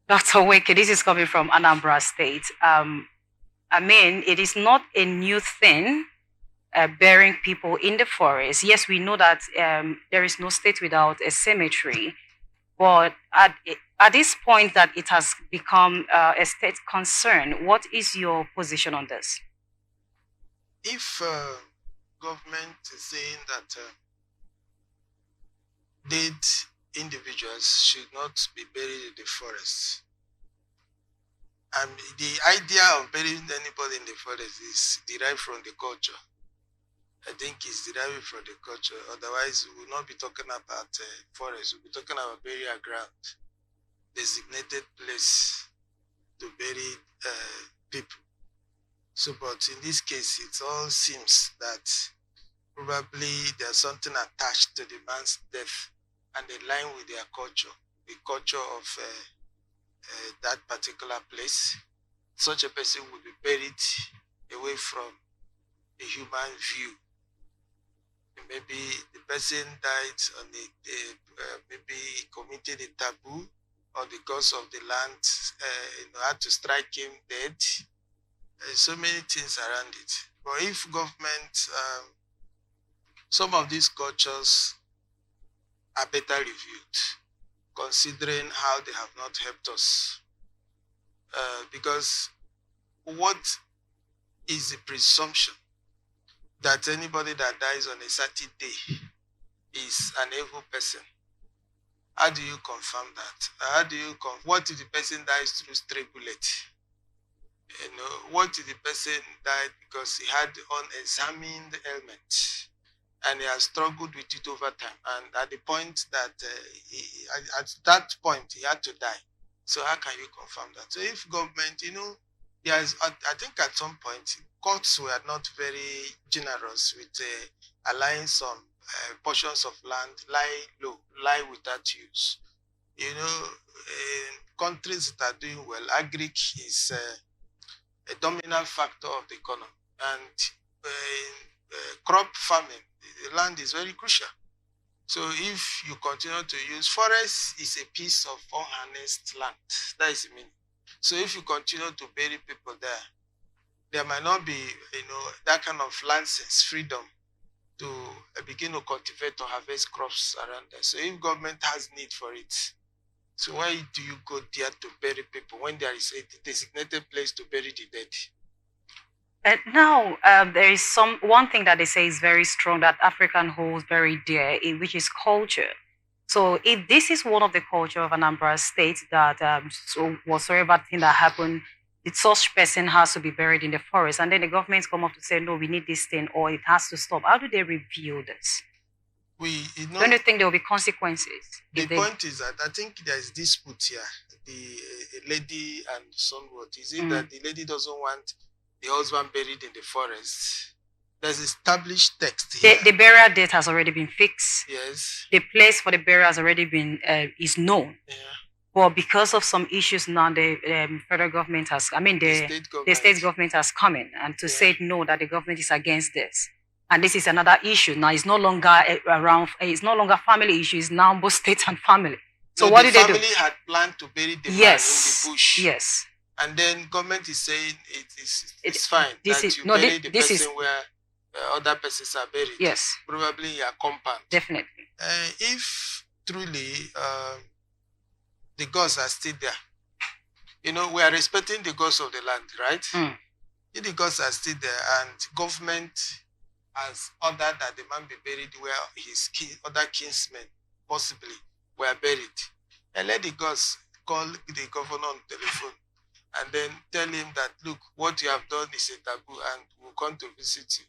Dr. Nweke, this is coming from Anambra State. I mean, it is not a new thing burying people in the forest. Yes, we know that there is no state without a cemetery, but at this point that it has become a state concern, what is your position on this? If government is saying that dead individuals should not be buried in the forest, and the idea of burying anybody in the forest is derived from the culture. I think it's derived from the culture. Otherwise, we will not be talking about forest. We'll be talking about burial ground, designated place to bury people. So, but in this case, it all seems that probably there's something attached to the man's death and in line with their culture, the culture of that particular place. Such a person would be buried away from a human view. Maybe the person died on maybe committed a taboo, or the gods of the land had to strike him dead. So many things around it. But if government, some of these cultures are better reviewed, considering how they have not helped us. Because what is the presumption that anybody that dies on a certain day is an evil person? How do you confirm that? How do you what if the person dies through stray bullet? What if the person died because he had unexamined ailment and he has struggled with it over time, and at the point that at that point he had to die? So how can you confirm that? So if government, there's, I think at some point courts were not very generous with allowing some portions of land lie low, lie without use. In countries that are doing well, agric is a dominant factor of the economy, and crop farming, the land is very crucial. So if you continue to use forest, is a piece of unharnessed land. That is the meaning. So if you continue to bury people there might not be, that kind of license, freedom to begin to cultivate or harvest crops around there. So if government has need for it, so why do you go there to bury people when there is a designated place to bury the dead? Now, there is one thing that they say is very strong that African holds very dear, which is culture. So if this is one of the culture of Anambra State, that so whatsoever thing that happened, such person has to be buried in the forest, and then the government come up to say, no, we need this thing, or it has to stop. How do they review this? Don't you think there will be consequences? The point is that I think there is dispute here. The lady and somewhat, is it that the lady doesn't want the husband buried in the forest? There's established text here. The burial date has already been fixed. Yes. The place for the burial has already been is known. Yeah. But because of some issues now, the federal government has, the state government has come in and to say no, that the government is against this. And this is another issue. Now it's no longer it's no longer family issue, it's now both state and family. So what did they do? The family had planned to bury the man in the bush. Yes. And then government is saying it's fine that you bury the person where other persons are buried. Yes. Probably in a compound. Definitely. If truly the gods are still there, we are respecting the gods of the land, right? If the gods are still there and government has ordered that the man be buried where his other kinsmen possibly were buried, and let the gods call the governor on the telephone and then tell him that, look, what you have done is a taboo and we'll come to visit you.